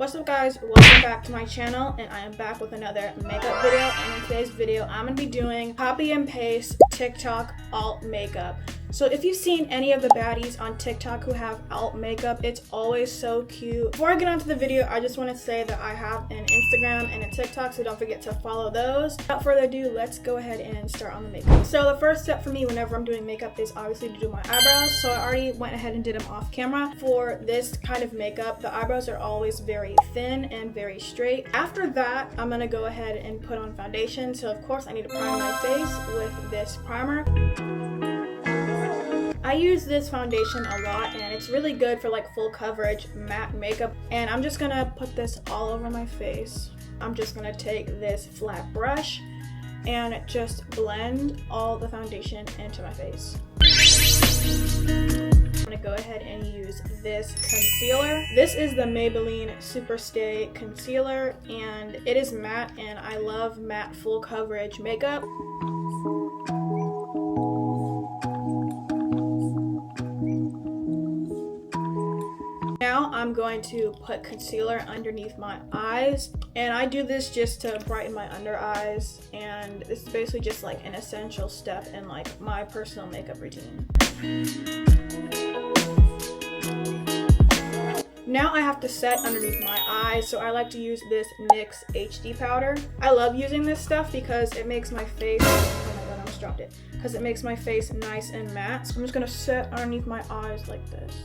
What's up guys, welcome back to my channel, and I am back with another makeup video. And in today's video I'm going to be doing copy and paste TikTok alt makeup. So if you've seen any of the baddies on TikTok who have alt makeup, it's always so cute. Before I get onto the video, I just want to say that I have an Instagram and a TikTok, so don't forget to follow those. Without further ado, let's go ahead and start on the makeup. So the first step for me whenever I'm doing makeup is obviously to do my eyebrows. So I already went ahead and did them off camera. For this kind of makeup, the eyebrows are always very thin and very straight. After that, I'm going to go ahead and put on foundation. So of course I need to prime my face with this primer. I use this foundation a lot and it's really good for like full coverage matte makeup, and I'm just gonna put this all over my face. I'm just gonna take this flat brush and just blend all the foundation into my face. I'm gonna go ahead and use this concealer. This is the Maybelline Superstay Concealer and it is matte, and I love matte full coverage makeup. Now I'm going to put concealer underneath my eyes, and I do this just to brighten my under eyes, and it's basically just like an essential step in like my personal makeup routine. Now I have to set underneath my eyes, so I like to use this NYX HD powder. I love using this stuff because it makes my face, oh my god, I almost dropped it, because it makes my face nice and matte. So I'm just gonna set underneath my eyes like this.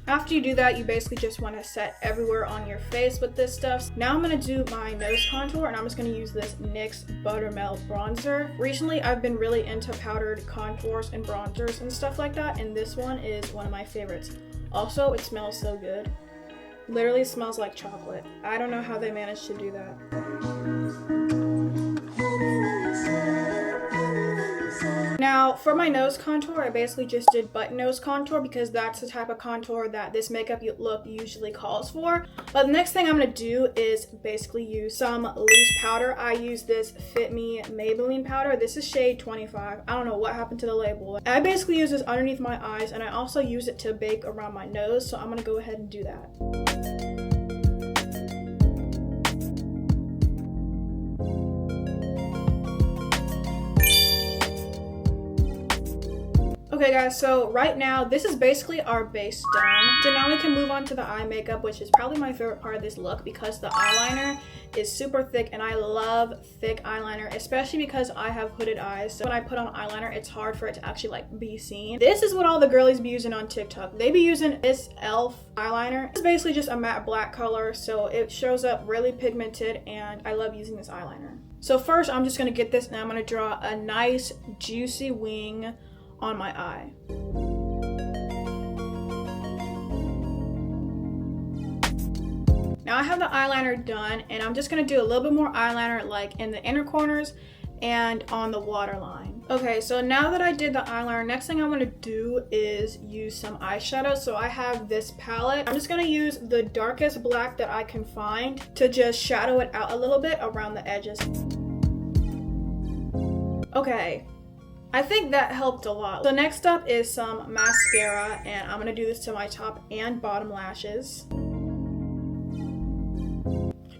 After you do that, you basically just want to set everywhere on your face with this stuff. Now I'm going to do my nose contour, and I'm just going to use this NYX Buttermelt bronzer. Recently, I've been really into powdered contours and bronzers and stuff like that, and this one is one of my favorites. Also, it smells so good. Literally smells like chocolate. I don't know how they managed to do that. Now, for my nose contour, I basically just did button nose contour because that's the type of contour that this makeup look usually calls for. But the next thing I'm going to do is basically use some loose powder. I use this Fit Me Maybelline powder. This is shade 25. I don't know what happened to the label. I basically use this underneath my eyes, and I also use it to bake around my nose, so I'm going to go ahead and do that. Okay guys, so right now this is basically our base done. So now we can move on to the eye makeup, which is probably my favorite part of this look because the eyeliner is super thick, and I love thick eyeliner, especially because I have hooded eyes. So when I put on eyeliner, it's hard for it to actually like be seen. This is what all the girlies be using on TikTok. They be using this e.l.f. eyeliner. It's basically just a matte black color, so it shows up really pigmented, and I love using this eyeliner. So first I'm just gonna get this, and I'm gonna draw a nice juicy wing on my eye. Now I have the eyeliner done, and I'm just going to do a little bit more eyeliner like in the inner corners and on the waterline. Okay, so now that I did the eyeliner, next thing I want to do is use some eyeshadow. So I have this palette. I'm just going to use the darkest black that I can find to just shadow it out a little bit around the edges. Okay, I think that helped a lot. So next up is some mascara, and I'm gonna do this to my top and bottom lashes.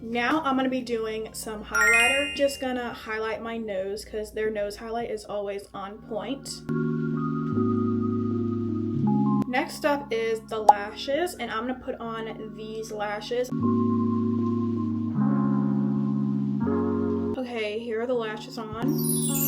Now I'm gonna be doing some highlighter. Just gonna highlight my nose because their nose highlight is always on point. Next up is the lashes, and I'm gonna put on these lashes. Okay, here are the lashes on.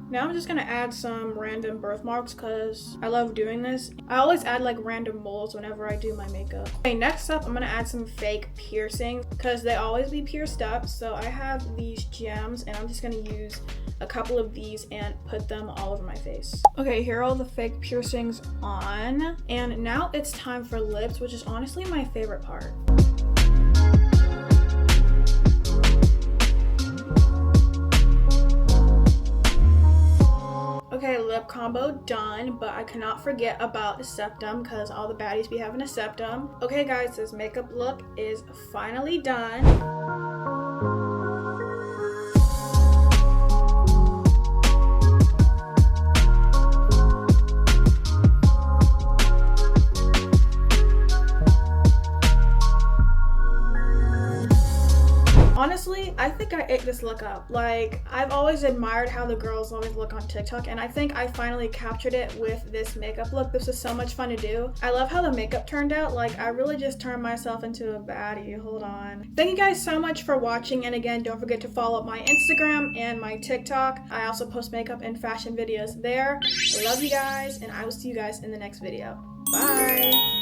Now I'm just gonna add some random birthmarks because I love doing this. I always add like random moles whenever I do my makeup. Okay, next up I'm gonna add some fake piercings because they always be pierced up. So I have these gems, and I'm just gonna use a couple of these and put them all over my face. Okay, here are all the fake piercings on. And now it's time for lips, which is honestly my favorite part. Okay, lip combo done, but I cannot forget about a septum because all the baddies be having a septum. Okay guys, this makeup look is finally done. honestly, I think I ate this look up. Like, I've always admired how the girls always look on TikTok, and I think I finally captured it with this makeup look. This was so much fun to do. I love how the makeup turned out. Like, I really just turned myself into a baddie. Hold on. Thank you guys so much for watching, and again, don't forget to follow my Instagram and my TikTok. I also post makeup and fashion videos there. I love you guys, and I will see you guys in the next video. Bye!